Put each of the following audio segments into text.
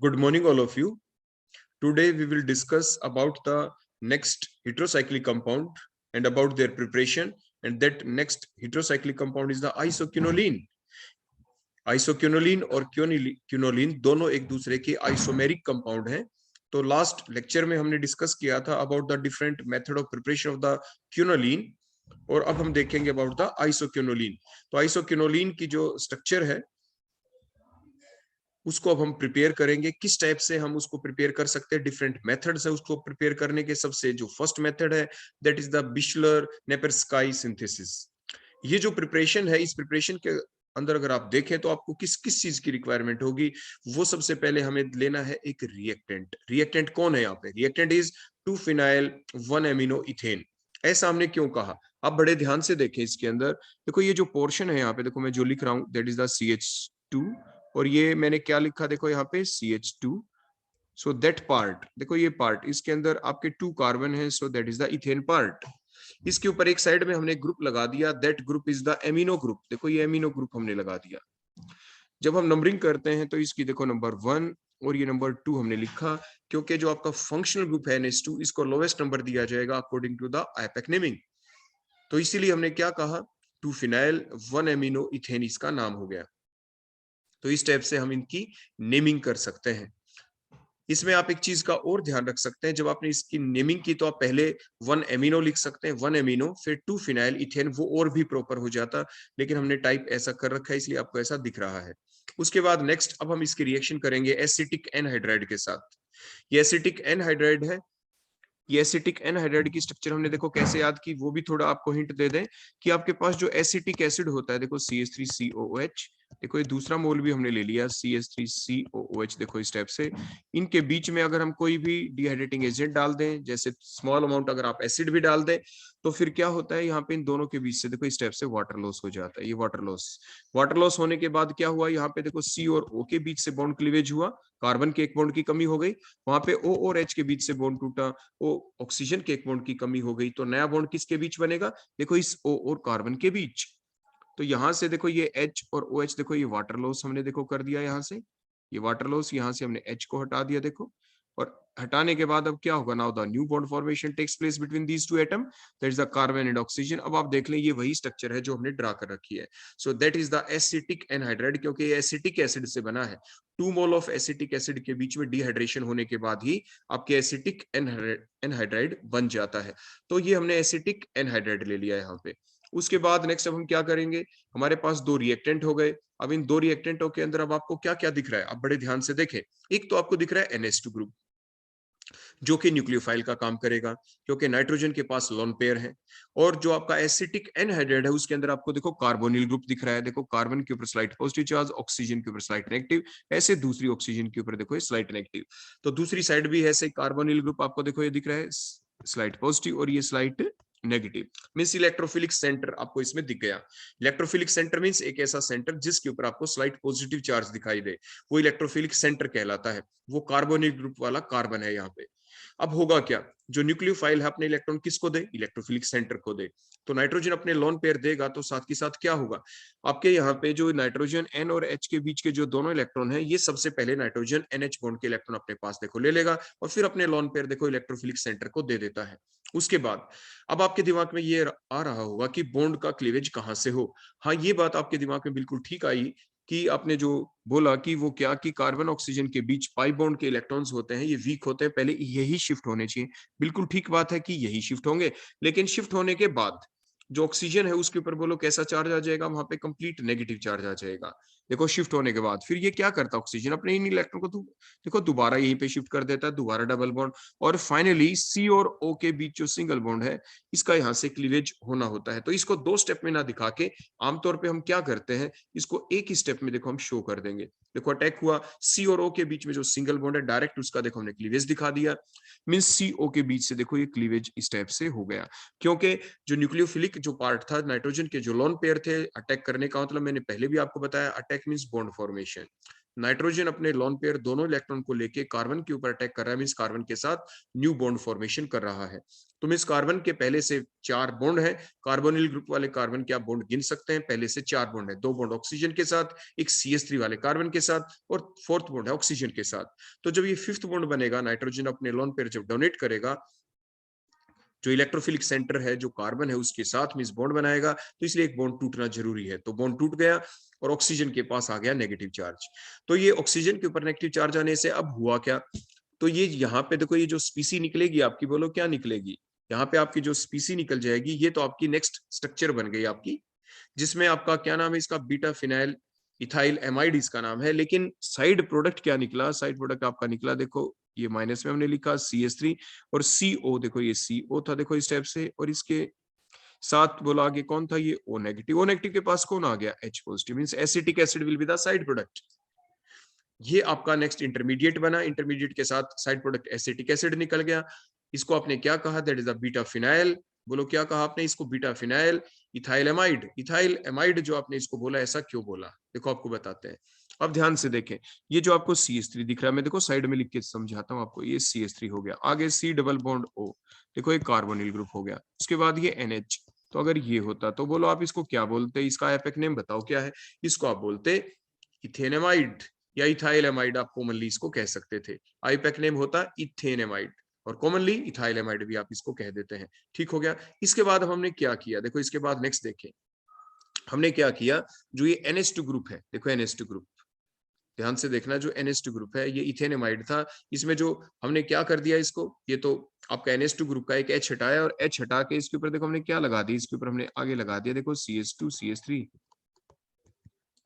Good morning, all of you. Today we will discuss about the next heterocyclic compound and about their preparation. And that next heterocyclic compound is the isoquinoline. Isoquinoline और quinoline दोनों एक दूसरे के isomeric compound हैं। तो last lecture में हमने discuss किया था about the different method of preparation of the quinoline, और अब हम देखेंगे अबाउट द आइसोक्विनोलिन। तो आइसोक्विनोलिन की जो स्ट्रक्चर है उसको अब हम प्रिपेयर करेंगे। किस टाइप से हम उसको प्रिपेयर कर सकते हैं, डिफरेंट मेथड्स है उसको प्रिपेयर करने के। सबसे जो फर्स्ट मेथड है दैट इज द बिशलर नेपेर्स्काई सिंथेसिस। ये जो प्रिपरेशन है, इस प्रिपरेशन के अंदर अगर आप देखें तो आपको किस किस चीज की रिक्वायरमेंट होगी। वो सबसे पहले हमें लेना है एक रिएक्टेंट। रिएक्टेंट कौन है यहाँ पे? Reactant is 2 phenyl 1 amino ethane. ऐसा हमने क्यों कहा, आप बड़े ध्यान से देखें। इसके अंदर देखो ये जो पोर्शन है यहाँ पे, देखो मैं जो लिख रहा हूं दैट इज द CH2, और ये मैंने क्या लिखा देखो यहाँ पे CH2। सो दैट पार्ट, देखो ये पार्ट, इसके अंदर आपके 2 कार्बन है, so that is the ethane part. इसके ऊपर एक साइड में हमने ग्रुप लगा दिया, that group is the amino group. देखो ये एमिनो ग्रुप हमने लगा दिया। जब हम नंबरिंग करते हैं तो इसकी देखो नंबर 1 और ये नंबर 2 हमने लिखा, क्योंकि जो आपका फंक्शनल ग्रुप है NH2, इसको लोवेस्ट नंबर दिया जाएगा according to the IUPAC naming. तो इसीलिए हमने क्या कहा, 2 फिनाइल 1 एमिनो इथेन इसका नाम हो गया। तो इस टाइप से हम इनकी नेमिंग कर सकते हैं। इसमें आप एक चीज का और ध्यान रख सकते हैं, जब आपने इसकी नेमिंग की तो आप पहले 1 एमिनो लिख सकते हैं, 1 एमिनो फिर 2 फिनाइल इथेन, वो और भी प्रॉपर हो जाता, लेकिन हमने टाइप ऐसा कर रखा है इसलिए आपको ऐसा दिख रहा है। उसके बाद नेक्स्ट अब हम इसकी रिएक्शन करेंगे एसिटिक एनहाइड्राइड के साथ। ये एसिटिक एनहाइड्राइड है। ये एसिटिक एनहाइड्राइड की स्ट्रक्चर हमने देखो कैसे याद की, वो भी थोड़ा आपको हिंट दे दें कि आपके पास जो एसिटिक एसिड होता है, देखो CH3COOH, देखो ये दूसरा मोल भी हमने ले लिया CH3COOH। देखो इस टाइप से इनके बीच में अगर हम कोई भी डिहाइड्रेटिंग एजेंट डाल दें, जैसे स्मॉल अमाउंट अगर आप एसिड भी डाल दें, तो फिर क्या होता है यहाँ पे इन दोनों के बीच से देखो इस टाइप से वाटर लॉस हो जाता है। ये वाटर लॉस होने के बाद क्या हुआ, यहाँ पे देखो C और O के बीच से बॉन्ड क्लीवेज हुआ, कार्बन के एक बॉन्ड की कमी हो गई, वहां पे O और H के बीच से बॉन्ड टूटा, ओ ऑक्सीजन के एक बॉन्ड की कमी हो गई, तो नया बॉन्ड किसके बीच बनेगा, देखो इस O और कार्बन के बीच। तो यहां से देखो ये H और OH, देखो ये वाटर लॉस हमने देखो कर दिया, यहाँ से ये वाटर लॉस, यहाँ से हमने H को हटा दिया देखो, और हटाने के बाद अब क्या होगा, now the new bond formation takes place between these two atom, that is the carbon and oxygen. अब आप देख लें ये वही स्ट्रक्चर है जो हमने ड्रा कर रखी है। So that is the acetic anhydride, क्योंकि ये एसिटिक एसिड से बना है। 2 मोल ऑफ एसिटिक एसिड के बीच में डिहाइड्रेशन होने के बाद ही आपके एसिटिक एनहाइड्राइड बन जाता है। तो ये हमने एसिटिक एनहाइड्राइड ले लिया यहाँ पे। उसके बाद नेक्स्ट अब हम क्या करेंगे, हमारे पास 2 रिएक्टेंट हो गए। अब इन 2 रिएक्टेंटों के अंदर अब आपको क्या क्या दिख रहा है, आप बड़े ध्यान से देखें। एक तो आपको दिख रहा है NH2 ग्रुप, जो कि न्यूक्लियोफाइल का काम करेगा, क्योंकि नाइट्रोजन के पास लोन पेयर है। और जो आपका एसिटिक एनहाइड्राइड है उसके अंदर आपको देखो कार्बोनिल ग्रुप दिख रहा है, देखो कार्बन के ऊपर स्लाइट पॉजिटिव चार्ज, ऑक्सीजन के ऊपर स्लाइट नेगेटिव, ऐसे दूसरी ऑक्सीजन के ऊपर देखो स्लाइट नेगेटिव। तो दूसरी साइड भी ऐसे कार्बोनिल ग्रुप आपको देखो ये दिख रहा है स्लाइट पॉजिटिव और ये slight negative. Means electrophilic centre आपको इसमें दिख गया। इलेक्ट्रोफिलिक सेंटर मींस एक ऐसा सेंटर जिसके ऊपर आपको स्लाइट पॉजिटिव चार्ज दिखाई दे, वो इलेक्ट्रोफिलिक सेंटर कहलाता है। वो कार्बोनिल ग्रुप वाला कार्बन है यहाँ पे। अब होगा क्या, जो न्यूक्लियोफाइल है अपने इलेक्ट्रॉन किसको दे, इलेक्ट्रोफिलिक सेंटर को दे। तो नाइट्रोजन अपने लोन पेयर देगा, तो साथ के साथ क्या होगा, आपके यहाँ पे जो नाइट्रोजन N और H के बीच के जो दोनों इलेक्ट्रॉन है, ये सबसे पहले नाइट्रोजन NH बॉन्ड के इलेक्ट्रॉन अपने पास देखो ले लेगा, और फिर अपने लोन पेयर देखो इलेक्ट्रोफिलिक सेंटर को दे देता है। उसके बाद अब आपके दिमाग में ये आ रहा होगा कि बॉन्ड का क्लीवेज कहां से हो। हाँ, ये बात आपके दिमाग में बिल्कुल ठीक आई कि आपने जो बोला कि वो क्या, कि कार्बन ऑक्सीजन के बीच पाई बॉन्ड के इलेक्ट्रॉन्स होते हैं, ये वीक होते हैं, पहले यही शिफ्ट होने चाहिए। बिल्कुल ठीक बात है कि यही शिफ्ट होंगे, लेकिन शिफ्ट होने के बाद जो ऑक्सीजन है उसके ऊपर बोलो कैसा चार्ज आ जाएगा, वहां पे कंप्लीट नेगेटिव चार्ज आ जाएगा। देखो शिफ्ट होने के बाद फिर ये क्या करता है, ऑक्सीजन अपने इन इलेक्ट्रॉन को देखो दोबारा यहीं पे शिफ्ट कर देता है, दोबारा डबल बॉन्ड, और फाइनली C और O के बीच जो सिंगल बॉन्ड है इसका यहाँ से क्लीवेज होना होता है। तो इसको 2 स्टेप में ना दिखा के आमतौर पर हम क्या करते हैं, इसको एक ही स्टेप में देखो हम शो कर देंगे। देखो अटैक हुआ, C और O के बीच में जो सिंगल बॉन्ड है डायरेक्ट उसका देखो हमने क्लीवेज दिखा दिया, मींस CO के बीच से देखो ये क्लीवेज इस टाइप से हो गया। क्योंकि जो न्यूक्लियोफिलिक जो पार्ट था, नाइट्रोजन के जो लोन पेयर थे, अटैक करने का मतलब मैंने पहले भी आपको बताया, attack means bond formation. Nitrogen अपने लोन पेयर दोनों इलेक्ट्रॉन को लेके कार्बन के ऊपर अटैक कर रहा है, मींस कार्बन के साथ न्यू बॉन्ड फॉर्मेशन कर रहा है। तो मींस कार्बन के पहले से 4 बॉन्ड है, कार्बोनिल ग्रुप वाले कार्बन के आप बॉन्ड गिन सकते हैं, पहले से 4 बॉन्ड है, 2 बॉन्ड ऑक्सीजन के साथ, एक CH3 वाले कार्बन के साथ और 4th बॉन्ड है ऑक्सीजन के साथ। तो जब ये 5th बॉन्ड बनेगा, नाइट्रोजन अपने लोन पेयर जब डोनेट करेगा, जो इलेक्ट्रोफिलिक सेंटर है जो कार्बन है उसके साथ मींस बॉन्ड बनाएगा, तो इसलिए एक बॉन्ड टूटना जरूरी है। तो बॉन्ड टूट गया और ऑक्सीजन के पास आ गया नेगेटिव चार्ज। तो ये ऑक्सीजन के ऊपर नेगेटिव चार्ज आने से अब हुआ क्या, तो ये यहाँ पे देखो, ये जो स्पीसी निकलेगी आपकी, बोलो क्या निकलेगी, यहाँ पे आपकी जो स्पीसी निकल जाएगी, ये तो आपकी नेक्स्ट स्ट्रक्चर बन गई आपकी, जिसमें आपका क्या नाम है इसका, बीटा फिनाइल इथाइल एमाइड इसका नाम है। लेकिन साइड प्रोडक्ट क्या निकला, साइड प्रोडक्ट आपका निकला, देखो ये माइनस में हमने लिखा CH3 और CO, देखो ये CO था देखो इस टाइप से, और इसके साथ बोला आगे कौन था, ये O नेगेटिव। O नेगेटिव के पास कौन आ गया, H positive, means acetic acid will be the side product. ये आपका नेक्स्ट इंटरमीडिएट बना, इंटरमीडिएट के साथ साइड प्रोडक्ट एसिटिक एसिड निकल गया। इसको आपने क्या कहा, that is the beta phenyl, बोलो क्या कहा आपने इसको, beta phenyl ethyl amide. Ethyl amide जो आपने इसको बोला, ऐसा क्यों बोला, देखो आपको बताते हैं। अब ध्यान से देखें, ये जो आपको CH3 दिख रहा है, मैं देखो साइड में लिख के समझाता हूँ आपको, ये CH3 हो गया, आगे C डबल बॉन्ड O, देखो एक कार्बोनिल ग्रुप हो गया, उसके बाद ये NH। तो अगर ये होता तो बोलो आप इसको क्या बोलते, इसका एपेक नेम बताओ क्या है, इसको आप बोलते इथेनेमाइड या इथाइलेमाइड, आप कॉमनली इसको कह सकते थे। आईपैक नेम होता इथेनेमाइड और कॉमनली इथाइलेमाइड भी आप इसको कह देते हैं। ठीक हो गया। इसके बाद हमने क्या किया, देखो इसके बाद नेक्स्ट देखें हमने क्या किया, जो ये NH2 ग्रुप है, देखो NH2 ग्रुप, ध्यान से देखना, जो NH2 ग्रुप है ये इथेनेमाइड था, इसमें जो हमने क्या कर दिया इसको, ये तो आपका NH2 ग्रुप का एक H हटाया और H हटा के इसके ऊपर देखो हमने क्या लगा दिया, इसके ऊपर हमने आगे लगा दिया, देखो CH2 CH3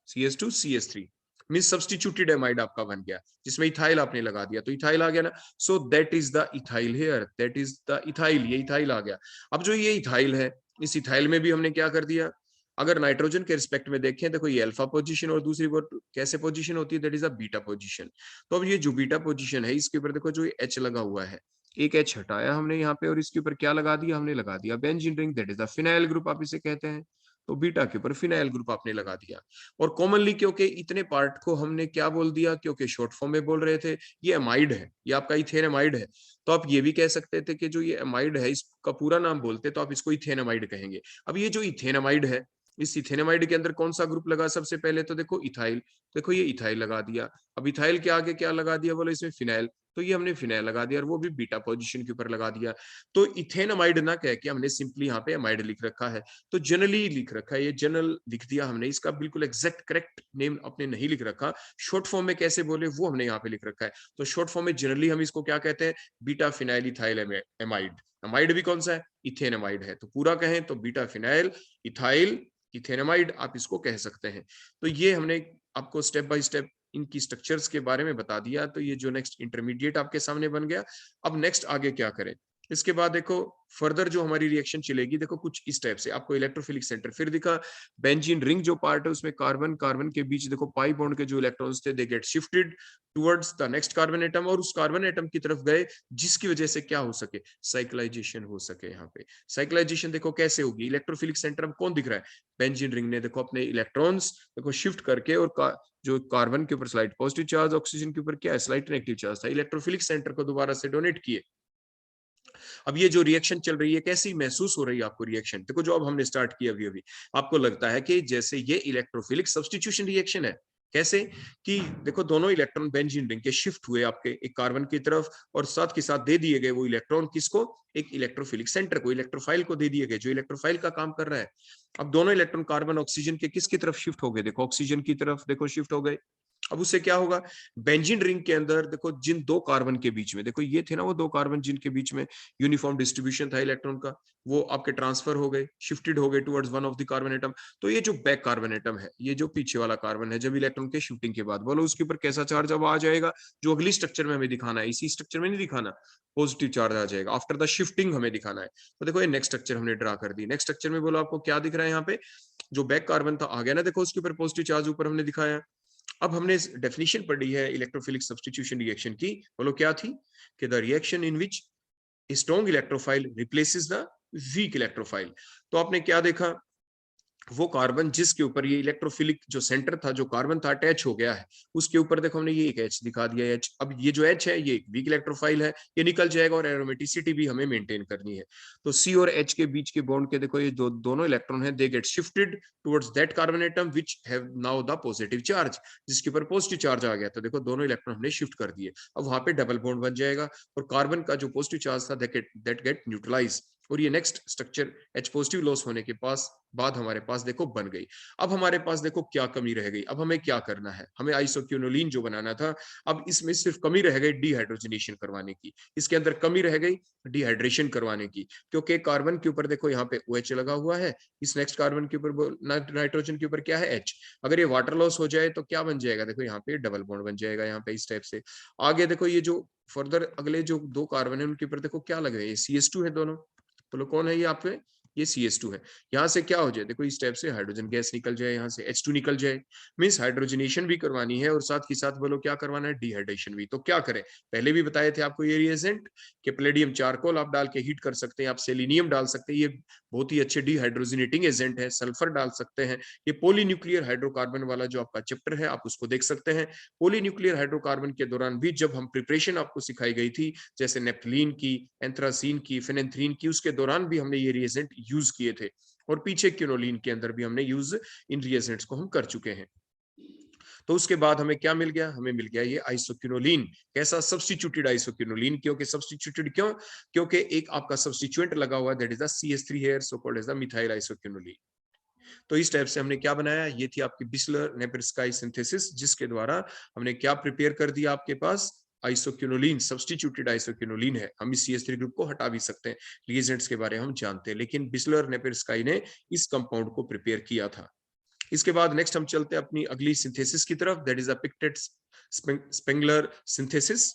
CH2 CH3 mean substituted amide आपका बन गया, जिसमें इथाइल आपने लगा दिया, तो इथाइल आ गया ना। सो that is the ethyl here, that is the ethyl, ये इथाइल आ गया। अब जो ये इथाइल है, इस इथाइल में भी हमने क्या कर दिया, अगर नाइट्रोजन के रिस्पेक्ट में देखें, देखो ये अल्फा पोजीशन और दूसरी कैसे पोजीशन होती है, that is a beta position. तो अब ये जो बीटा पोजीशन है, इसके ऊपर देखो जो ये H लगा हुआ है, एक H हटाया हमने यहाँ पे और इसके ऊपर क्या लगा दिया, हमने लगा दिया benzene ring, that is the phenyl group आप इसे कहते हैं। तो बीटा के ऊपर फिनाइल ग्रुप आपने लगा दिया। और कॉमनली क्योंकि इतने पार्ट को हमने क्या बोल दिया, क्योंकि शॉर्ट फॉर्म में बोल रहे थे, ये एमाइड है, ये आपका इथेनेमाइड है, तो आप ये भी कह सकते थे कि जो ये एमाइड है इसका पूरा नाम बोलते तो आप इसको इथेनेमाइड कहेंगे। अब ये जो इथेनेमाइड है, इस इथेनेमाइड के अंदर कौन सा ग्रुप लगा सबसे पहले, तो देखो इथाइल, देखो ये इथाइल लगा दिया। अब इथाइल के आगे क्या लगा दिया, बोलो इसमें फिनाइल, तो ये हमने फिनाइल लगा दिया और वो भी बीटा पोजीशन के ऊपर लगा दिया। तो इथेनेमाइड ना कह के हमने सिंपली यहाँ पे एमाइड लिख रखा है। तो जनरली लिख रखा है, ये जनरल लिख दिया हमने, इसका बिल्कुल एग्जैक्ट करेक्ट नेम अपने नहीं लिख रखा। शॉर्ट फॉर्म में कैसे बोले वो हमने यहाँ पे लिख रखा है। तो शॉर्ट फॉर्म में जनरली हम इसको क्या कहते हैं, beta phenyl ethyl amide. Amide भी कौन सा है, इथेनेमाइड है। तो पूरा कहें तो बीटा फिनाइल इथाइल इथेनेमाइड आप इसको कह सकते हैं। तो ये हमने आपको स्टेप बाय स्टेप इनकी स्ट्रक्चर्स के बारे में बता दिया। तो ये जो नेक्स्ट इंटरमीडिएट आपके सामने बन गया। अब नेक्स्ट आगे क्या करें, इसके बाद देखो फर्दर जो हमारी रिएक्शन चलेगी, देखो कुछ इस टाइप से आपको इलेक्ट्रोफिलिक सेंटर फिर दिखा, बेंजीन रिंग जो पार्ट है उसमें कार्बन कार्बन के बीच देखो पाई बॉन्ड के जो इलेक्ट्रॉन्स थे, दे get shifted towards the next carbon atom, और उस कार्बन एटम की तरफ गए, जिसकी वजह से क्या हो सके, साइक्लाइजेशन हो सके। यहाँ पे साइक्लाइजेशन देखो कैसे होगी, इलेक्ट्रोफिलिक सेंटर अब कौन दिख रहा है, बेंजीन रिंग ने देखो अपने इलेक्ट्रॉन्स देखो शिफ्ट करके, और जो कार्बन के ऊपर स्लाइड पॉजिटिव चार्ज, ऑक्सीजन के ऊपर क्या है स्लाइड नेगेटिव चार्ज था, इलेक्ट्रोफिलिक सेंटर को दोबारा से डोनेट किए। अब ये जो रिएक्शन चल रही है, कैसी महसूस हो रही है आपको रिएक्शन, देखो जो अब हमने स्टार्ट किया अभी अभी, आपको लगता है कि जैसे ये इलेक्ट्रोफिलिक सब्स्टिट्यूशन रिएक्शन है। कैसे कि देखो दोनों इलेक्ट्रॉन बेंजीन रिंग के शिफ्ट हुए आपके एक कार्बन की तरफ, और साथ के साथ दे दिए गए वो इलेक्ट्रॉन किसको, एक इलेक्ट्रोफिलिक सेंटर को, इलेक्ट्रोफाइल को दे दिए गए, जो इलेक्ट्रोफाइल का काम कर रहा है। अब दोनों इलेक्ट्रॉन कार्बन ऑक्सीजन के किसकी तरफ शिफ्ट हो गए, देखो ऑक्सीजन की तरफ देखो शिफ्ट हो गए। अब उससे क्या होगा, बेंजीन रिंग के अंदर देखो जिन दो कार्बन के बीच में, देखो ये थे ना वो दो कार्बन जिनके बीच में यूनिफॉर्म डिस्ट्रीब्यूशन था इलेक्ट्रॉन का, वो आपके ट्रांसफर हो गए, शिफ्टेड हो गए towards one of the carbon atom. तो ये जो बैक कार्बन एटम है, ये जो पीछे वाला कार्बन है, जब इलेक्ट्रॉन के शिफ्टिंग के बाद बोलो उसके ऊपर कैसा चार्ज अब आ जाएगा, जो अगली स्ट्रक्चर में हमें दिखाना है, इसी स्ट्रक्चर में नहीं दिखाना, पॉजिटिव चार्ज आ जाएगा आफ्टर द शिफ्टिंग हमें दिखाना है। तो देखो ये नेक्स्ट स्ट्रक्चर हमने ड्रा कर दी। नेक्स्ट स्ट्रक्चर में बोलो आपको क्या दिख रहा है, यहाँ पे जो बैक कार्बन था आ गया ना, देखो उसके ऊपर पॉजिटिव चार्ज ऊपर हमने दिखाया। अब हमने डेफिनेशन पढ़ी है इलेक्ट्रोफिलिक सब्स्टिट्यूशन रिएक्शन की, बोलो क्या थी, कि the reaction in which strong electrophile replaces the weak electrophile. तो आपने क्या देखा, वो कार्बन जिसके ऊपर ये इलेक्ट्रोफिलिक जो सेंटर था, जो कार्बन था, अटैच हो गया है, उसके ऊपर देखो हमने ये एक H दिखा दिया है, H। अब ये जो H है ये एक वीक इलेक्ट्रोफाइल है, ये निकल जाएगा और एरोमेटिसिटी भी हमें मेंटेन करनी है। तो C और H के बीच के बॉन्ड के देखो ये दोनों इलेक्ट्रॉन है, दे get shifted towards that carbon atom which have now the positive charge, जिसके ऊपर पॉजिटिव चार्ज आ गया। तो देखो दोनों इलेक्ट्रॉन हमने शिफ्ट कर दिए, अब वहां पे डबल बॉन्ड बन जाएगा और कार्बन का जो पॉजिटिव चार्ज था दैट गेट न्यूट्रलाइज, और ये next structure H positive loss होने के बाद हमारे पास देखो बन गई। अब हमारे पास देखो क्या कमी रह गई, अब हमें क्या करना है, हमें आइसोक्यूनोलिन जो बनाना था, अब इसमें सिर्फ कमी रह गई डिहाइड्रोजनेशन करवाने की, इसके अंदर कमी रह गई डिहाइड्रेशन करवाने की, क्योंकि कार्बन के ऊपर देखो यहाँ पे OH लगा हुआ है, इस नेक्स्ट कार्बन के ऊपर नाइट्रोजन के ऊपर क्या है H। अगर ये वाटर लॉस हो जाए तो क्या बन जाएगा, देखो यहाँ पे डबल बॉन्ड बन जाएगा, यहाँ पे इस टाइप से। आगे देखो ये जो फर्दर अगले जो दो कार्बन है उनके ऊपर देखो क्या लगे, ये CH2 है दोनों, बोलो कौन है ये आप पे, ये CH2 है। यहाँ से क्या हो जाए, देखो इस टाइप से हाइड्रोजन गैस निकल जाए, यहाँ से H2 निकल जाए, मींस हाइड्रोजनेशन भी करवानी है और साथ ही साथ बोलो क्या करवाना है, डिहाइड्रेशन भी। तो क्या करें, पहले भी बताए थे आपको ये रिएजेंट कि पैलेडियम चारकोल आप डाल के हीट कर सकते हैं, आप सेलेनियम डाल सकते हैं, ये बहुत ही अच्छे डिहाइड्रोजनेटिंग एजेंट है, सल्फर डाल सकते हैं। ये पॉलीन्यूक्लियर हाइड्रोकार्बन वाला जो आपका चैप्टर है आप उसको देख सकते हैं। पॉलीन्यूक्लियर हाइड्रोकार्बन के दौरान भी जब हम प्रिपरेशन आपको सिखाई गई थी, जैसे नेप्थलीन की, एंथ्रासीन की, फेनेंथ्रीन की, उसके दौरान भी हमने ये रिएजेंट यूज किए थे, और पीछे क्यूनोलिन के अंदर भी हमने यूज इन रिएजेंट्स को हम कर चुके हैं। तो उसके बाद हमें क्या मिल गया, हमें मिल गया ये आइसोक्यूनोलिन। कैसा, सब्स्टिट्यूटेड आइसोक्यूनोलिन। क्योंकि सब्स्टिट्यूटेड क्यों, क्योंकि एक आपका सब्स्टिट्यूएंट लगा हुआ है, that is the CH3 here, so called as the methyl isoquinoline. तो इस टाइप से हमने क्या बनाया, ये थी आपकी बिस्लर नेपेर्स्काई सिंथेसिस, जिसके द्वारा हमने क्या प्रिपेयर कर दिया, आपके पास आइसोक्यूनोलिन, सब्स्टिट्यूटेड आइसोक्यूनोलिन है। हम इस CH3 ग्रुप को हटा भी सकते हैं, रिएजेंट्स के बारे में हम जानते हैं, लेकिन बिस्लर नेपेर्स्काई ने इस कंपाउंड को प्रिपेयर किया था। इसके बाद नेक्स्ट हम चलते हैं अपनी अगली सिंथेसिस की तरफ, that is a Pictet Spengler synthesis.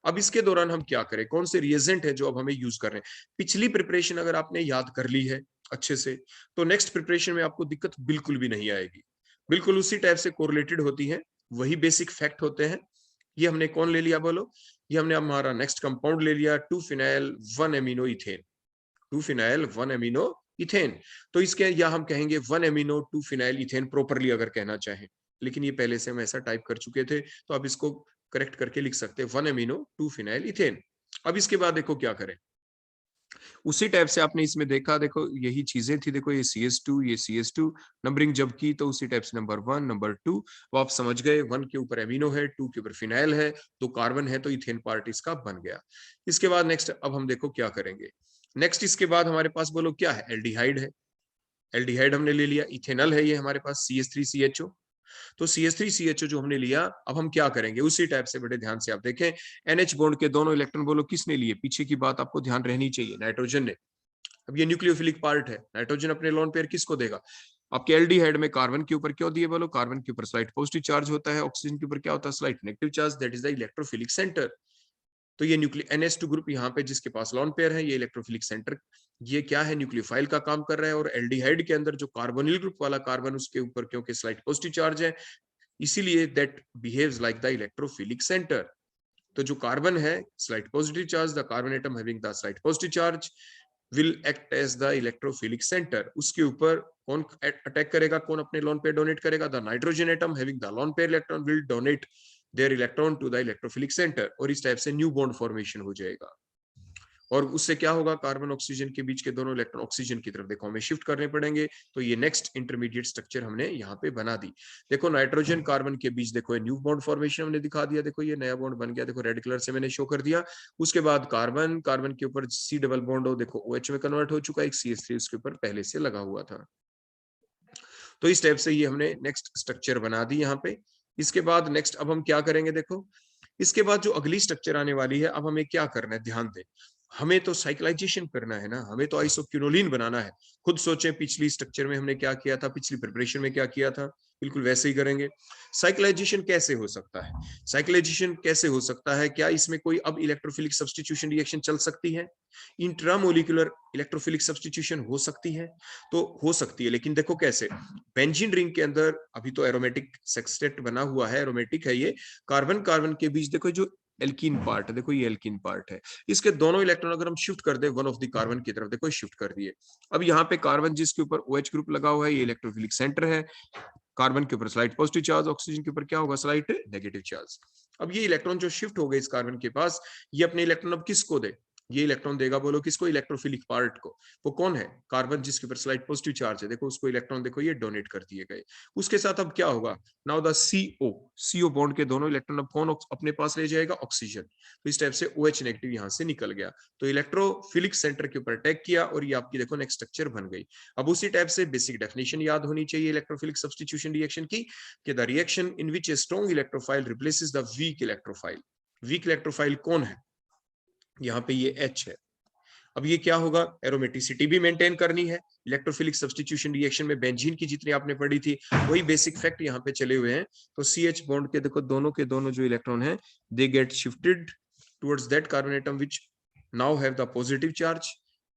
अब इसके दौरान हम क्या करें, कौन से रिएजेंट है जो अब हमें यूज कर रहे हैं। पिछली प्रिपरेशन अगर आपने याद कर ली है अच्छे से, तो नेक्स्ट प्रिपरेशन में आपको दिक्कत बिल्कुल भी नहीं आएगी, बिल्कुल उसी टाइप से कोरिलेटेड होती है, वही बेसिक फैक्ट होते हैं। ये हमने कौन ले लिया बोलो, ये हमने हमारा नेक्स्ट कंपाउंड ले लिया 2 phenyl 1 amino ethane, 2 phenyl 1 amino ethane. तो इसके या हम कहेंगे 1 एमिनो 2 फिनाइल इथेन प्रोपरली अगर कहना चाहें, लेकिन ये पहले से हम ऐसा टाइप कर चुके थे, तो अब इसको करेक्ट करके लिख सकते हैं 1 एमिनो 2 फिनाइल इथेन। अब इसके बाद देखो क्या करें, उसी टाइप से आपने इसमें देखा, देखो यही चीजें थी, देखो ये CH2, ये CH2 नंबरिंग जब की तो उसी टाइप से नंबर 1 नंबर 2, वो आप समझ गए, 1 के ऊपर एमिनो है, 2 के ऊपर फिनाइल है, तो कार्बन है, तो इथेन पार्ट इसका बन गया। इसके बाद नेक्स्ट अब हम देखो क्या करेंगे, नेक्स्ट इसके बाद हमारे पास बोलो क्या है, एल्डिहाइड है। एल्डिहाइड हमने ले लिया, इथेनॉल है ये हमारे पास CH3CHO। तो CH3CHO जो हमने लिया, अब हम क्या करेंगे उसी टाइप से, बड़े ध्यान से आप देखें, NH बॉन्ड के दोनों इलेक्ट्रॉन बोलो किसने लिए, पीछे की बात आपको ध्यान रहनी चाहिए, नाइट्रोजन ने। अब ये न्यूक्लियोफिलिक पार्ट है, नाइट्रोजन अपने लोन पेयर किसको देगा, आपके एल्डिहाइड में कार्बन के ऊपर क्यों दिए बोलो, कार्बन के ऊपर स्लाइट पॉजिटिव चार्ज होता है, ऑक्सीजन के ऊपर क्या होता है, slight negative charge, that is the electrophilic centre. तो ये न्यूक्लियो NH2 ग्रुप यहाँ पे जिसके पास लॉन पेयर है, ये इलेक्ट्रोफिलिक सेंटर, ये क्या है, न्यूक्लियोफाइल का काम कर रहा है। और एल्डिहाइड के अंदर जो कार्बोनिल ग्रुप वाला कार्बन, उसके ऊपर क्योंकि स्लाइट पॉजिटिव चार्ज है, इसीलिए that behaves like the electrophilic centre. तो जो कार्बन है, slight positive charge, the carbon atom having the slight positive charge will act as the electrophilic centre. उसके ऊपर कौन अटैक करेगा, कौन अपने लोन पेयर डोनेट करेगा, the nitrogen atom having the lone pair electron will donate their electron to the electrophilic centre, और इस type से न्यू बॉन्ड फॉर्मेशन हो जाएगा। और उससे क्या होगा, कार्बन ऑक्सीजन के बीच के दोनों इलेक्ट्रॉन ऑक्सीजन की तरफ देखो हमें शिफ्ट करने पड़ेंगे। तो ये नेक्स्ट इंटरमीडिएट स्ट्रक्चर हमने यहाँ पे बना दी। देखो नाइट्रोजन कार्बन के बीच देखो न्यू बॉन्ड फॉर्मेशन हमने दिखा दिया, देखो ये नया बॉन्ड बन गया, देखो रेड कलर से मैंने शो कर दिया। उसके बाद कार्बन, कार्बन के ऊपर C डबल बॉन्ड हो, देखो OH में कन्वर्ट हो चुका है, एक CH3 उसके ऊपर पहले से लगा हुआ था। तो इस टाइप से ये हमने नेक्स्ट स्ट्रक्चर बना दी यहाँ पे। इसके बाद नेक्स्ट अब हम क्या करेंगे, देखो इसके बाद जो अगली स्ट्रक्चर आने वाली है, अब हमें क्या करना है, ध्यान दें, हमें तो साइक्लाइजेशन करना है ना, हमें तो आइसोक्यूनोलिन बनाना है। खुद सोचें पिछली स्ट्रक्चर में हमने क्या किया था, पिछली प्रिपरेशन में क्या किया था, बिल्कुल वैसे ही करेंगे। साइक्लाइजेशन कैसे हो सकता है, साइक्लाइजेशन कैसे हो सकता है, क्या इसमें कोई अब इलेक्ट्रोफिलिक सब्स्टिट्यूशन रिएक्शन चल सकती है, इंट्रामोलिकुलर इलेक्ट्रोफिलिक सब्स्टिट्यूशन हो सकती है, तो हो सकती है, लेकिन देखो कैसे, बेंजीन रिंग के अंदर अभी तो एरोमेटिक सेक्सटेट बना हुआ है, एरोमेटिक है ये, कार्बन कार्बन के बीच देखो जो एल्कीन पार्ट है, देखो ये एल्कीन पार्ट है। इसके दोनों इलेक्ट्रॉन अगर हम शिफ्ट कर दे वन ऑफ द कार्बन की तरफ, देखो शिफ्ट कर दिए। अब यहाँ पे कार्बन जिसके ऊपर OH ग्रुप लगा हुआ है, ये इलेक्ट्रोफिलिक सेंटर है। कार्बन के ऊपर स्लाइट पॉजिटिव चार्ज, ऑक्सीजन के ऊपर क्या होगा, स्लाइट नेगेटिव चार्ज। अब ये इलेक्ट्रॉन जो शिफ्ट हो गए इस कार्बन के पास, ये अपने इलेक्ट्रॉन अब किसको दे, ये इलेक्ट्रॉन देगा, बोलो किसको, इलेक्ट्रोफिलिक पार्ट को। वो कौन है, कार्बन जिसके ऊपर स्लाइट पॉजिटिव चार्ज है, देखो उसको इलेक्ट्रॉन देखो ये डोनेट कर दिए गए। उसके साथ अब क्या होगा, नाउ द CO बॉन्ड के दोनों इलेक्ट्रॉन अब कौन अपने पास ले जाएगा, ऑक्सीजन। तो इस टाइप से OH नेगेटिव यहां से निकल गया, तो इलेक्ट्रोफिलिक सेंटर के ऊपर अटैक किया और ये आपकी देखो नेक्स्ट स्ट्रक्चर बन गई। अब उसी टाइप से बेसिक डेफिनेशन याद होनी चाहिए इलेक्ट्रोफिलिक सब्स्टिट्यूशन रिएक्शन की, कि the reaction in which a strong electrophile replaces the weak electrophile. Weak electrophile कौन है, यहाँ पे ये H है। अब ये क्या होगा, एरोमेटिसिटी भी मेंटेन करनी है। इलेक्ट्रोफिलिक सब्स्टिट्यूशन रिएक्शन में बेंजीन की जितनी आपने पढ़ी थी वही बेसिक फैक्ट यहाँ पे चले हुए हैं। तो CH बॉन्ड के देखो दोनों के दोनों जो इलेक्ट्रॉन है, दे get shifted towards that carbon atom which now have the positive charge,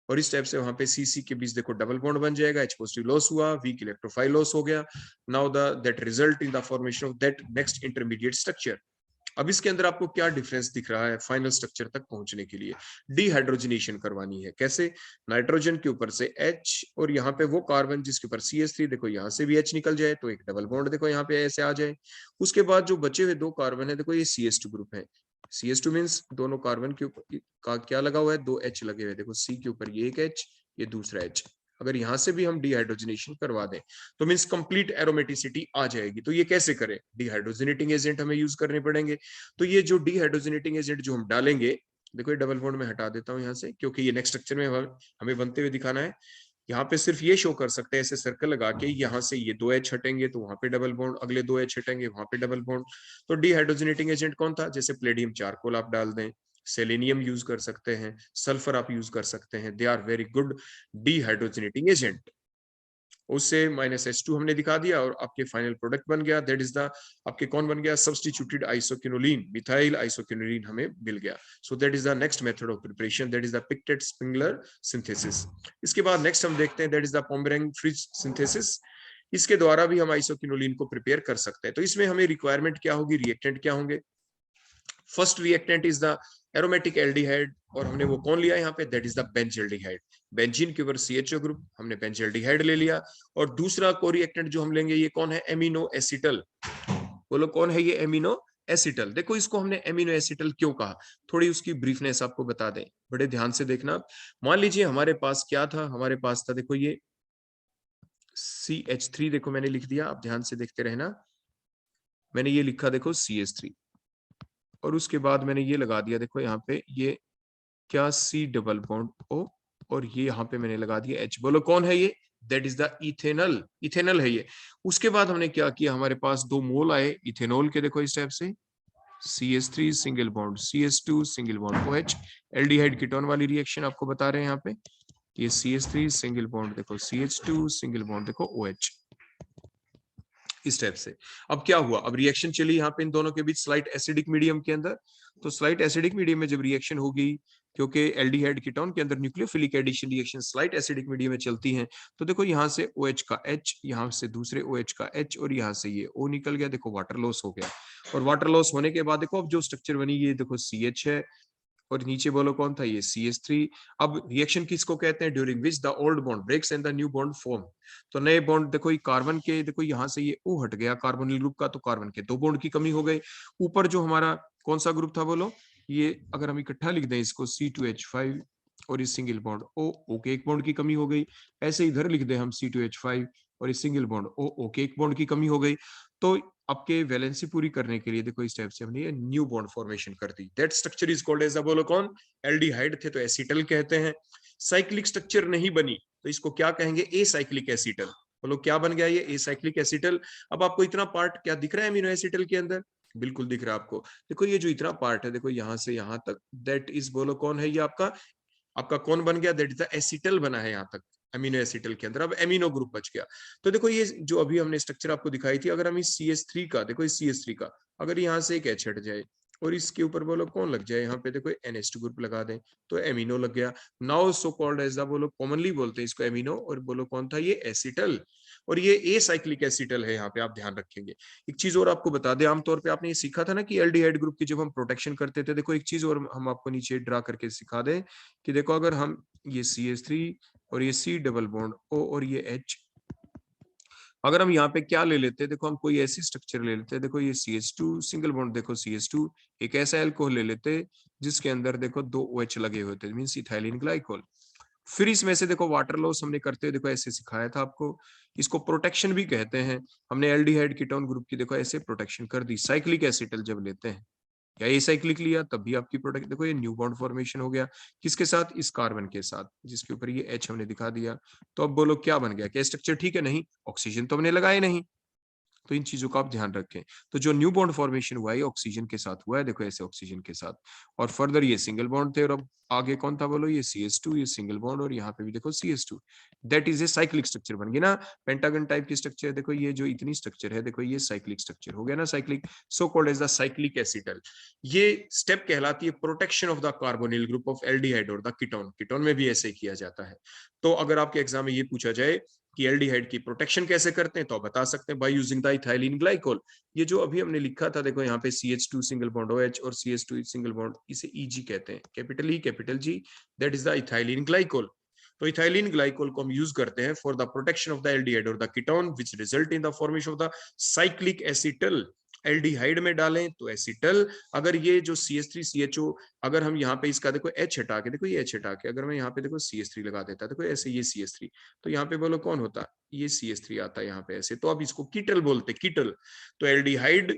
और इस टाइप से वहां पे CC के बीच देखो डबल बॉन्ड बन जाएगा, H पॉजिटिव लॉस हुआ, वीक इलेक्ट्रोफाइल लॉस हो गया। Now the that result in the formation of that next intermediate structure. अब इसके अंदर आपको क्या डिफरेंस दिख रहा है, फाइनल स्ट्रक्चर तक पहुंचने के लिए डिहाइड्रोजनेशन करवानी है। कैसे, नाइट्रोजन के ऊपर से H और यहाँ पे वो कार्बन जिसके ऊपर CH3, देखो यहाँ से भी H निकल जाए तो एक डबल बॉन्ड देखो यहाँ पे ऐसे आ जाए। उसके बाद जो बचे हुए दो कार्बन है, देखो ये CH2 ग्रुप है। CH2 मीन्स दोनों कार्बन के ऊपर का क्या लगा हुआ है, दो H लगे हुए, देखो C के ऊपर ये एक H, ये दूसरा H। अगर यहां से भी हम डिहाइड्रोजनेशन करवा दें तो मीन्स कंप्लीट एरोमेटिसिटी आ जाएगी। तो ये कैसे करें, डिहाइड्रोजनेटिंग एजेंट हमें यूज करने पड़ेंगे। तो ये जो डिहाइड्रोजनेटिंग एजेंट जो हम डालेंगे, देखो ये डबल बॉन्ड में हटा देता हूं यहाँ से, क्योंकि ये नेक्स्ट स्ट्रक्चर में हमें बनते हुए दिखाना है। यहाँ पे सिर्फ ये शो कर सकते हैं ऐसे सर्कल लगा के, यहाँ से ये दो H हटेंगे तो वहां पे डबल बॉन्ड, अगले दो H हटेंगे वहां पे डबल बॉन्ड। तो डिहाइड्रोजनेटिंग एजेंट कौन था, जैसे प्लेडियम चारकोल आप डाल दें, सेलेनियम यूज कर सकते हैं, सल्फर आप यूज कर सकते हैं, they are very good dehydrogenating agent. उससे -H2 हमने दिखा दिया और आपके फाइनल प्रोडक्ट बन गया, दैट इज द आपके कौन बन गया, सब्स्टिट्यूटेड आइसोक्विनोलिन, मिथाइल आइसोक्विनोलिन हमें मिल गया। So that is the next method of preparation, that is the Pictet Springler synthesis. इसके बाद नेक्स्ट हम देखते हैं that is the Pomeranz Fritsch synthesis. इसके द्वारा भी हम आइसोक्विनोलिन को प्रिपेयर कर सकते हैं। तो इसमें हमें रिक्वायरमेंट क्या होगी, रिएक्टेंट क्या होंगे। First reactant is the aromatic aldehyde, और हमने वो कौन लिया यहाँ पे, that is the benzaldehyde. Benzene के ऊपर CHO ग्रुप, हमने बेंजल्डिहाइड ले लिया। और दूसरा को रिएक्टेंट जो हम लेंगे ये कौन है, एमिनो एसिटल। बोलो कौन है ये, एमिनो एसिटल। देखो इसको हमने एमिनो एसिटल क्यों कहा, थोड़ी उसकी ब्रीफनेस आपको बता दें, बड़े ध्यान से देखना। मान लीजिए हमारे पास क्या था, हमारे पास था देखो ये CH3, देखो मैंने लिख दिया, आप ध्यान से देखते रहना। मैंने ये लिखा देखो CH3, और उसके बाद मैंने ये लगा दिया देखो यहाँ पे ये क्या, C डबल बॉन्ड O, और ये यहाँ पे मैंने लगा दिया H। बोलो कौन है ये, that is the ethanal, ethanal है ये। उसके बाद हमने क्या किया, हमारे पास दो मोल आए इथेनॉल के, देखो इस टाइप से CH3 single bond CH2 single bond OH। Aldehyde ketone वाली रिएक्शन आपको बता रहे हैं यहाँ पे, ये CH3 सिंगल बॉन्ड देखो CH2 सिंगल बॉन्ड देखो OH, इस टाइप से। अब क्या हुआ, अब रिएक्शन चली यहाँ पे इन दोनों के बीच स्लाइट एसिडिक मीडियम के अंदर। तो स्लाइट एसिडिक मीडियम में जब रिएक्शन होगी, क्योंकि एल्डिहाइड कीटोन के अंदर nucleophilic addition reaction slight acidic medium में चलती हैं, तो देखो यहाँ से OH का H, यहाँ से दूसरे OH का H, और यहाँ से ये O निकल गया, देखो वाटर लॉस हो गया। और वाटर लॉस होने के बाद देखो अब जो स्ट्रक्चर बनी, ये देखो CH है, और नीचे बोलो कौन था, ये CH3। अब रिएक्शन किसको कहते हैं, during which the old bond breaks and the new bond form. तो नए बॉन्ड देखो ये कार्बन के, देखो यहाँ से ये O हट गया कार्बोनिल ग्रुप का, तो कार्बन के दो बॉन्ड की कमी हो गई। ऊपर जो हमारा कौन सा ग्रुप था बोलो, ये अगर हम इकट्ठा लिख दें इसको C2H5, और इस सिंगल बॉन्ड O के एक बॉन्ड की कमी हो गई। ऐसे इधर लिख दें हम C2H5 और इस सिंगल बॉन्ड O के एक बॉन्ड की कमी हो गई। तो आपके वैलेंसी पूरी करने के लिए देखो इस टाइप से हमने ये न्यू बॉन्ड फॉर्मेशन कर दी। That structure is called as, बोलो कौन, एल्डिहाइड थे तो एसिटल कहते हैं। साइक्लिक स्ट्रक्चर नहीं बनी तो इसको क्या कहेंगे, एसाइक्लिक एसिटल। बोलो क्या बन गया ये, एसाइक्लिक एसिटल। अब आपको इतना पार्ट क्या दिख रहा है अमीनो एसिटल के अंदर, बिल्कुल दिख रहा है आपको। देखो ये जो इतना पार्ट है, देखो यहाँ से यहाँ तक, दैट इज बोलो कौन है, ये आपका आपका कौन बन गया, दैट इज द एसिटल बना है यहाँ तक अमीनो एसिटल के अंदर। अब एमिनो ग्रुप बच गया। तो देखो ये जो अभी हमने स्ट्रक्चर आपको दिखाई थी, अगर हम इस CH3 का, देखो इस CH3 का अगर यहाँ से एक H हट जाए और इसके ऊपर बोलो कौन लग जाए, यहाँ पे देखो NH2 ग्रुप लगा दें तो एमिनो लग गया। Now so called as the, बोलो कॉमनली बोलते हैं इसको एमिनो, और बोलो कौन था ये, एसिटल। और ये ए साइक्लिक एसिटल है, यहाँ पे आप ध्यान रखेंगे। एक चीज और आपको बता दें, आमतौर पे आपने ये सीखा था ना कि एल्डिहाइड ग्रुप की जब हम प्रोटेक्शन करते थे, देखो एक चीज और हम आपको नीचे ड्रा करके सिखा दें कि देखो अगर हम ये CH3 और ये C डबल बॉन्ड O और ये H, अगर हम यहाँ पे क्या ले लेते हैं, देखो हम कोई ऐसी स्ट्रक्चर ले लेते हैं, देखो ये CH2 सिंगल बॉन्ड, देखो CH2, एक ऐसा एल्कोहल ले लेते हैं जिसके अंदर देखो 2 OH लगे हुए थे, मींस इथाइलिन ग्लाइकोल। फिर इसमें से देखो वाटर लॉस हमने करते हुए देखो ऐसे सिखाया था आपको, इसको प्रोटेक्शन भी कहते हैं। हमने एल्डिहाइड कीटोन ग्रुप की देखो ऐसे प्रोटेक्शन कर दी साइक्लिक एसिटल जब लेते हैं, या एसाइक्लिक लिया तब भी आपकी प्रोडक्ट, देखो ये न्यू बॉन्ड फॉर्मेशन हो गया किसके साथ, इस कार्बन के साथ जिसके ऊपर ये H हमने दिखा दिया। तो अब बोलो क्या बन गया, क्या स्ट्रक्चर ठीक है? नहीं, ऑक्सीजन तो हमने लगाए नहीं। तो इन चीजों का आप ध्यान रखें। तो जो न्यू बॉन्ड फॉर्मेशन हुआ है ऑक्सीजन के साथ हुआ है, देखो ऐसे ऑक्सीजन के साथ, और फर्दर ये सिंगल बॉन्ड थे, और अब आगे कौन था बोलो, ये CH2, ये सिंगल बॉन्ड, और यहाँ पे भी देखो CH2। That is a cyclic structure बन गई ना, पेंटागन टाइप की स्ट्रक्चर। देखो ये जो इतनी स्ट्रक्चर है, देखो ये साइक्लिक स्ट्रक्चर हो गया ना, cyclic, so called as the cyclic acetal. ये स्टेप कहलाती है protection of the carbonyl group of aldehyde और द कीटोन। कीटोन में भी ऐसे किया जाता है। तो अगर आपके एग्जाम में ये पूछा जाए कि एल्डिहाइड की प्रोटेक्शन कैसे करते हैं, तो बता सकते हैं by using the ethylene glycol. ये जो अभी हमने लिखा था, देखो यहाँ पे CH2 सिंगल बॉन्ड OH और CH2 सिंगल बॉन्ड, इसे EG कहते हैं, capital E capital G, that is the ethylene glycol. तो इथाइलिन ग्लाइकोल को हम यूज करते हैं for the protection of the aldehyde और the ketone which result in the formation of the cyclic acetal. Aldehyde में डालें तो एसिटल, अगर ये जो CH3CHO, अगर हम यहाँ पे इसका देखो H हटा के, देखो ये H हटा के अगर मैं यहाँ पे देखो CH3 लगा देता, देखो ऐसे ये CH3, तो यहाँ पे बोलो कौन होता, ये CH3 आता है यहाँ पे ऐसे, तो अब इसको कीटल बोलते, कीटल। तो एल्डिहाइड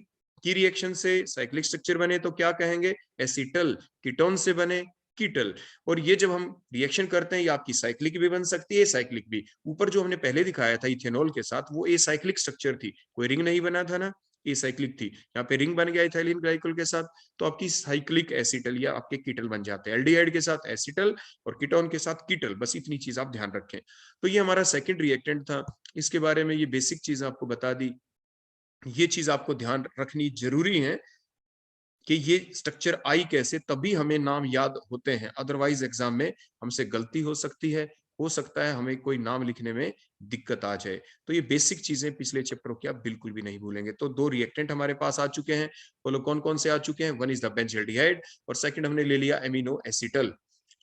की रिएक्शन से साइक्लिक स्ट्रक्चर बने तो क्या कहेंगे, एसिटल, कीटोन से बने कीटल। और ये जब हम रिएक्शन करते हैं, ये आपकी साइक्लिक भी बन सकती है, साइक्लिक भी। ऊपर जो हमने पहले दिखाया था इथेनॉल के साथ, वो ए साइक्लिक स्ट्रक्चर थी, कोई रिंग नहीं बना था ना, ये साइक्लिक थी। यहाँ पे रिंग बन गया इथाइलिन ग्लाइकोल के साथ, तो आपकी साइक्लिक एसिटल या आपके कीटल बन जाते हैं, एल्डिहाइड के साथ एसिटल और कीटोन के साथ कीटल। बस इतनी चीज आप ध्यान रखें। तो ये हमारा सेकंड रिएक्टेंट था, इसके बारे में ये बेसिक चीज आपको बता दी। ये चीज आपको ध्यान रखनी जरूरी है कि ये स्ट्रक्चर आई कैसे, तभी हमें नाम याद होते हैं, अदरवाइज एग्जाम में हमसे गलती हो सकती है, हो सकता है हमें कोई नाम लिखने में दिक्कत आ जाए। तो ये बेसिक चीजें पिछले चैप्टरों की आप बिल्कुल भी नहीं भूलेंगे। तो 2 रिएक्टेंट हमारे पास आ चुके हैं, बोलो कौन कौन से आ चुके हैं, वन इज द बेंजल्डिहाइड और सेकंड हमने ले लिया एमिनो एसिटल।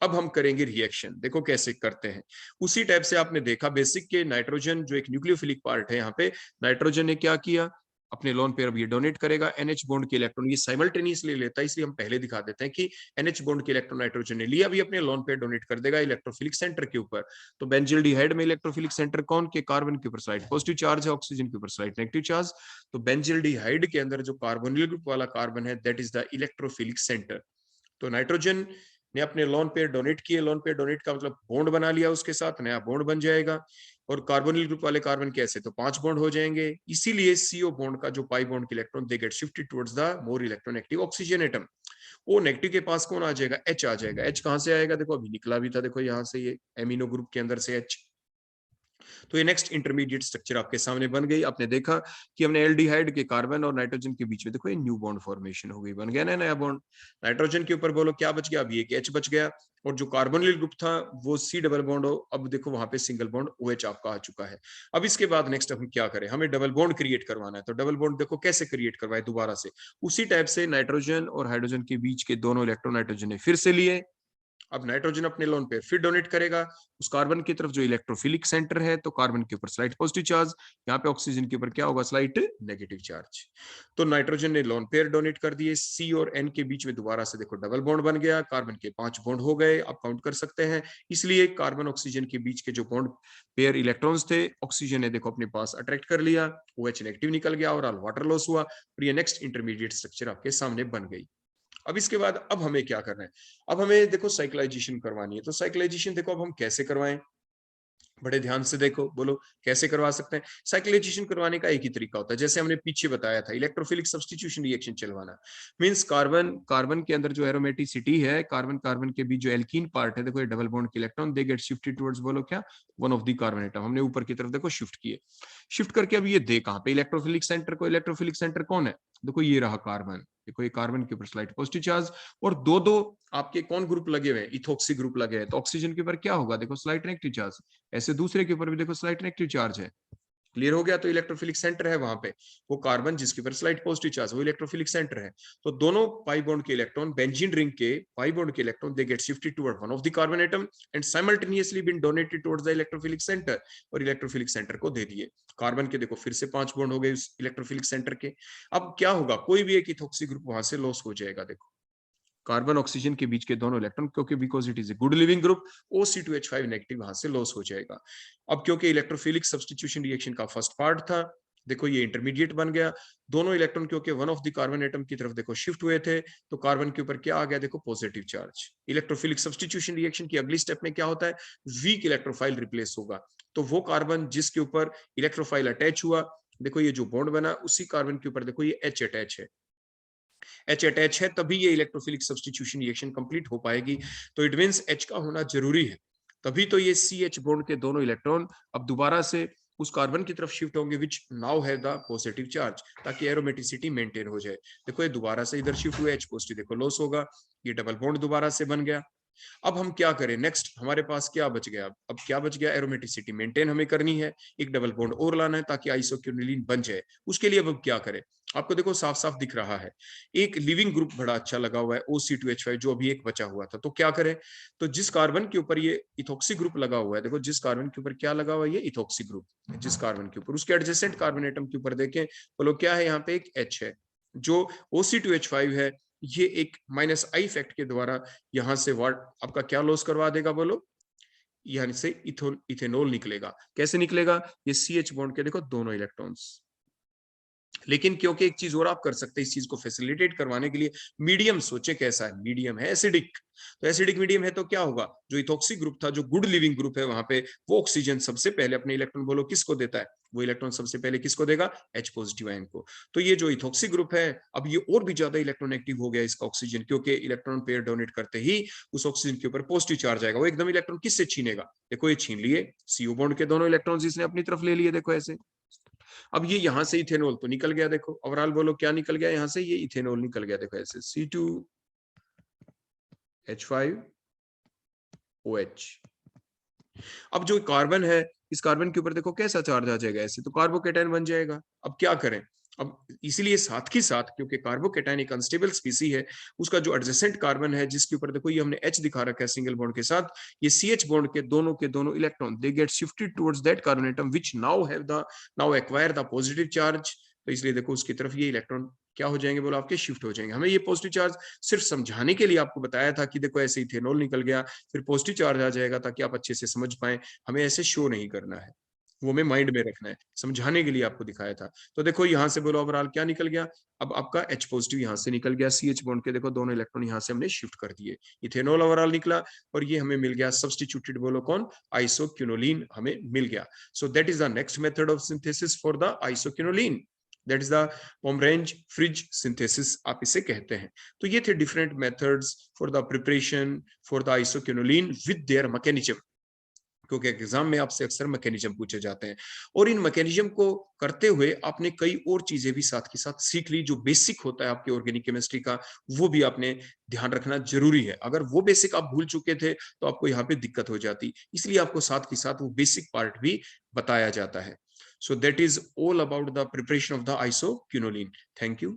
अब हम करेंगे रिएक्शन, देखो कैसे करते हैं। उसी टाइप से आपने देखा बेसिक के, नाइट्रोजन जो एक न्यूक्लियोफिलिक पार्ट है, यहाँ पे नाइट्रोजन ने क्या किया, अपने लोन पेयर अब ये डोनेट करेगा NH बॉन्ड के इलेक्ट्रॉन, ये साइमल्टेनियसली लेता है, इसलिए हम पहले दिखा देते हैं कि NH बॉन्ड के इलेक्ट्रॉन नाइट्रोजन ने लिया, अभी अपने लोन पेयर डोनेट कर देगा इलेक्ट्रोफिलिक सेंटर के ऊपर। तो बेंजिल्डिहाइड में इलेक्ट्रोफिलिक सेंटर कौन के, कार्बन के ऊपर स्लाइड पॉजिटिव चार्ज है, ऑक्सीजन के ऊपर स्लाइड नेगेटिव चार्ज। तो बेंजिल्डिहाइड के अंदर जो कार्बोनिल ग्रुप वाला कार्बन है, that is the electrophilic centre. तो नाइट्रोजन ने अपने लोन पेयर डोनेट किए, लोन पेयर डोनेट का मतलब बॉन्ड बना लिया, उसके साथ नया बॉन्ड बन जाएगा। और कार्बोनिल ग्रुप वाले कार्बन कैसे, तो 5 बॉन्ड हो जाएंगे, इसीलिए CO बॉन्ड का जो पाई बॉन्ड के electron they get shifted towards the more electronegative oxygen atom. वो नेगेटिव के पास कौन आ जाएगा, H आ जाएगा। H कहां से आएगा, देखो अभी निकला भी था, देखो यहाँ से ये एमिनो ग्रुप के अंदर से H। तो ये नेक्स्ट इंटरमीडिएट स्ट्रक्चर आपके सामने बन गई। आपने देखा कि हमने एल्डिहाइड के कार्बन और नाइट्रोजन के बीच में देखो ये न्यू बॉन्ड फॉर्मेशन हो गई, बन गया ना नया बॉन्ड। नाइट्रोजन के ऊपर बोलो क्या बच गया, अभी एक H बच गया, और जो कार्बोनिल ग्रुप था वो C डबल बॉन्ड हो, अब देखो वहां पे सिंगल बॉन्ड OH आपका आ चुका है। अब इसके बाद नेक्स्ट हम क्या करें, हमें डबल बॉन्ड क्रिएट करवाना है। तो डबल बॉन्ड देखो कैसे क्रिएट करवाए, दोबारा से उसी टाइप से नाइट्रोजन और हाइड्रोजन के बीच के दोनों इलेक्ट्रॉन नाइट्रोजन ने फिर से लिए। अब नाइट्रोजन अपने लोन पे फिर डोनेट करेगा उस कार्बन की तरफ जो इलेक्ट्रोफिलिक सेंटर है, तो कार्बन के ऊपर स्लाइट पॉजिटिव चार्ज, यहाँ पे ऑक्सीजन के ऊपर क्या होगा, स्लाइट नेगेटिव चार्ज। तो नाइट्रोजन ने लोन पेयर डोनेट कर दिए, C और N के बीच में दोबारा से देखो डबल बॉन्ड बन गया, कार्बन के 5 बॉन्ड हो गए, आप काउंट कर सकते हैं। इसलिए कार्बन ऑक्सीजन के बीच के जो बॉन्ड पेयर इलेक्ट्रॉन्स थे, ऑक्सीजन ने देखो अपने पास अट्रैक्ट कर लिया, OH नेगेटिव निकल गया और वाटर लॉस हुआ, और ये नेक्स्ट इंटरमीडिएट स्ट्रक्चर आपके सामने बन गई। अब इसके बाद अब हमें क्या करना है, अब हमें देखो साइक्लाइजेशन करवानी है। तो साइक्लाइजेशन देखो अब हम कैसे करवाएं, बड़े ध्यान से देखो, बोलो कैसे करवा सकते हैं। साइक्लाइजेशन करवाने का एक ही तरीका होता है, जैसे हमने पीछे बताया था, इलेक्ट्रोफिलिक सब्स्टिट्यूशन रिएक्शन चलवाना। मींस कार्बन कार्बन के अंदर जो एरोमेटिसिटी है, कार्बन कार्बन के बीच जो एल्कीन पार्ट है, देखो ये डबल बॉन्ड के electron they get shifted towards, बोलो क्या, one of the carbon atom, हमने ऊपर की तरफ देखो शिफ्ट किए। शिफ्ट करके अब ये दे कहां पे, इलेक्ट्रोफिलिक सेंटर को। इलेक्ट्रोफिलिक सेंटर कौन है, देखो ये रहा कार्बन, देखो ये कार्बन के ऊपर स्लाइड पॉजिटिव चार्ज, और दो दो आपके कौन ग्रुप लगे हुए हैं, इथोक्सी ग्रुप लगे हैं। तो ऑक्सीजन के ऊपर क्या होगा, देखो स्लाइड नेगेटिव चार्ज, ऐसे दूसरे के ऊपर भी देखो स्लाइड नेगेटिव चार्ज है। क्लियर हो गया? तो इलेक्ट्रोफिलिक सेंटर है वहां पे, वो कार्बन जिसके ऊपर स्लाइट पॉजिटिव चार्ज, वो इलेक्ट्रोफिलिक सेंटर है। तो दोनों पाई बॉन्ड के इलेक्ट्रॉन, बेंजीन रिंग के पाई बॉन्ड के electron, they get shifted toward one of the carbon atom and simultaneously been donated towards the electrophilic centre, और इलेक्ट्रोफिलिक सेंटर को दे दिए। कार्बन के देखो फिर से 5 बॉन्ड हो गए उस इलेक्ट्रोफिलिक सेंटर के। अब क्या होगा, कोई भी एक इथॉक्सी ग्रुप वहां से लॉस हो जाएगा। देखो कार्बन ऑक्सीजन के बीच के दोनों इलेक्ट्रॉन, क्योंकि because it is a good leaving group, OC2H5 negative वहां से लॉस हो जाएगा। अब क्योंकि इलेक्ट्रोफिलिक सब्स्टिट्यूशन रिएक्शन का फर्स्ट पार्ट था, देखो ये इंटरमीडिएट बन गया। दोनों इलेक्ट्रॉन क्योंकि one of the carbon atom की तरफ देखो शिफ्ट हुए थे, तो कार्बन के ऊपर क्या आ गया, देखो positive charge. Electrophilic substitution reaction की अगली स्टेप में क्या होता है, वीक इलेक्ट्रोफाइल रिप्लेस होगा। तो वो कार्बन जिसके ऊपर इलेक्ट्रोफाइल अटैच हुआ, देखो ये जो बॉन्ड बना उसी कार्बन के ऊपर देखो ये H अटैच है, H अटैच है, तभी ये इलेक्ट्रोफिलिक सब्स्टिट्यूशन रिएक्शन कंप्लीट हो पाएगी। तो इट मींस H का होना जरूरी है, तभी तो ये CH बॉन्ड के दोनों इलेक्ट्रॉन अब दोबारा से उस कार्बन की तरफ शिफ्ट होंगे which now have the positive charge, ताकि एरोमेटिसिटी मेंटेन हो जाए। देखो ये दोबारा से इधर शिफ्ट हुए, H पॉजिटिव देखो लॉस होगा, ये डबल बॉन्ड दोबारा से बन गया। अब हम क्या करें, नेक्स्ट हमारे पास क्या बच गया, अब क्या बच गया, एरोमेटिसिटी मेंटेन हमें करनी है, एक डबल बॉन्ड और लाना है ताकि आइसोक्यूनिलीन बन जाए। उसके लिए अब क्या करें, आपको देखो साफ साफ दिख रहा है, एक लिविंग ग्रुप बड़ा अच्छा लगा हुआ है OC2H5 जो अभी एक बचा हुआ था। तो क्या करें, तो जिस कार्बन के ऊपर ये इथॉक्सी ग्रुप लगा हुआ है, देखो जिस कार्बन के ऊपर क्या लगा हुआ है, ये इथॉक्सी ग्रुप, जिस कार्बन के ऊपर उसके एडजेसेंट कार्बन एटम के ऊपर देखें, बोलो क्या है, यहाँ पे एक H है, जो OC2H5 है, ये एक -I इफेक्ट के द्वारा यहां से वाट आपका क्या लॉस करवा देगा, बोलो यहाँ से इथेनॉल निकलेगा। कैसे निकलेगा, ये CH बॉन्ड के देखो दोनों इलेक्ट्रॉन्स। लेकिन क्योंकि एक चीज और आप कर सकते हैं इस चीज को फैसिलिटेट करवाने के लिए, मीडियम सोचे कैसा है, मीडियम है एसिडिक, तो एसिडिक मीडियम है तो क्या होगा, जो इथॉक्सी ग्रुप था, जो गुड लिविंग ग्रुप है वहां पे, वो ऑक्सीजन सबसे पहले अपने इलेक्ट्रॉन बोलो किसको देता है, वो इलेक्ट्रॉन सबसे पहले किसको देगा, H पॉजिटिव आयन को। तो ये जो इथॉक्सी ग्रुप है, अब ये और भी ज्यादा इलेक्ट्रॉन एक्टिव हो गया इसका ऑक्सीजन, क्योंकि इलेक्ट्रॉन पेयर डोनेट करते ही उस ऑक्सीजन के ऊपर पॉजिटिव चार्ज आएगा, वो एकदम इलेक्ट्रॉन किससे छीनेगा, देखो ये छीन लिए CO बॉन्ड के दोनों इलेक्ट्रॉन इसने अपनी तरफ ले लिए, देखो ऐसे। अब ये यहां से इथेनॉल तो निकल गया, देखो ओवरऑल बोलो क्या निकल गया, यहां से ये इथेनॉल निकल गया, देखो ऐसे C2H5OH। अब जो कार्बन है, इस कार्बन के ऊपर देखो कैसा चार्ज आ जाएगा, ऐसे तो कार्बोकेटायन बन जाएगा। अब क्या करें, अब इसीलिए साथ ही साथ, क्योंकि कार्बोकेटायन एक अनस्टेबल स्पीसी है, उसका जो एडजेसेंट कार्बन है जिसके ऊपर देखो ये हमने H दिखा रखा है सिंगल बॉन्ड के साथ, ये CH बॉन्ड के दोनों electron they get shifted towards that carbon atom which now acquire the positive charge. तो इसलिए देखो उसकी तरफ ये इलेक्ट्रॉन क्या हो जाएंगे, बोलो आपके शिफ्ट हो जाएंगे। हमें ये पॉजिटिव चार्ज सिर्फ समझाने के लिए आपको बताया था कि देखो ऐसे इथेनॉल निकल गया फिर पॉजिटिव चार्ज आ जाएगा, ताकि आप अच्छे से समझ पाए। हमें ऐसे शो नहीं करना है, वो हमें माइंड में रखना है, समझाने के लिए आपको दिखाया था। तो देखो यहाँ से बोलो ओवरऑल क्या निकल गया, अब आपका H पॉजिटिव यहाँ से निकल गया, CH बॉन्ड के देखो दोनों इलेक्ट्रॉन यहाँ से हमने शिफ्ट कर दिए, इथेनॉल ओवरऑल निकला, और ये हमें मिल गया सब्स्टिट्यूटेड, बोलो कौन, आइसोक्यूनोलिन हमें मिल गया। So that is the next method of synthesis for the isoquinoline, that is the Pomeranz Fritsch synthesis आप इसे कहते हैं। तो ये थे different methods for the preparation for the isoquinoline with their mechanism, क्योंकि एग्जाम में आपसे अक्सर मैकेनिज्म पूछे जाते हैं, और इन मैकेनिज्म को करते हुए आपने कई और चीजें भी साथ के साथ सीख ली, जो बेसिक होता है आपके ऑर्गेनिक केमिस्ट्री का, वो भी आपने ध्यान रखना जरूरी है। अगर वो बेसिक आप भूल चुके थे तो आपको यहाँ पे दिक्कत हो जाती, इसलिए आपको साथ के साथ वो बेसिक पार्ट भी बताया जाता है। So that is all about the preparation of the isoquinoline. Thank you.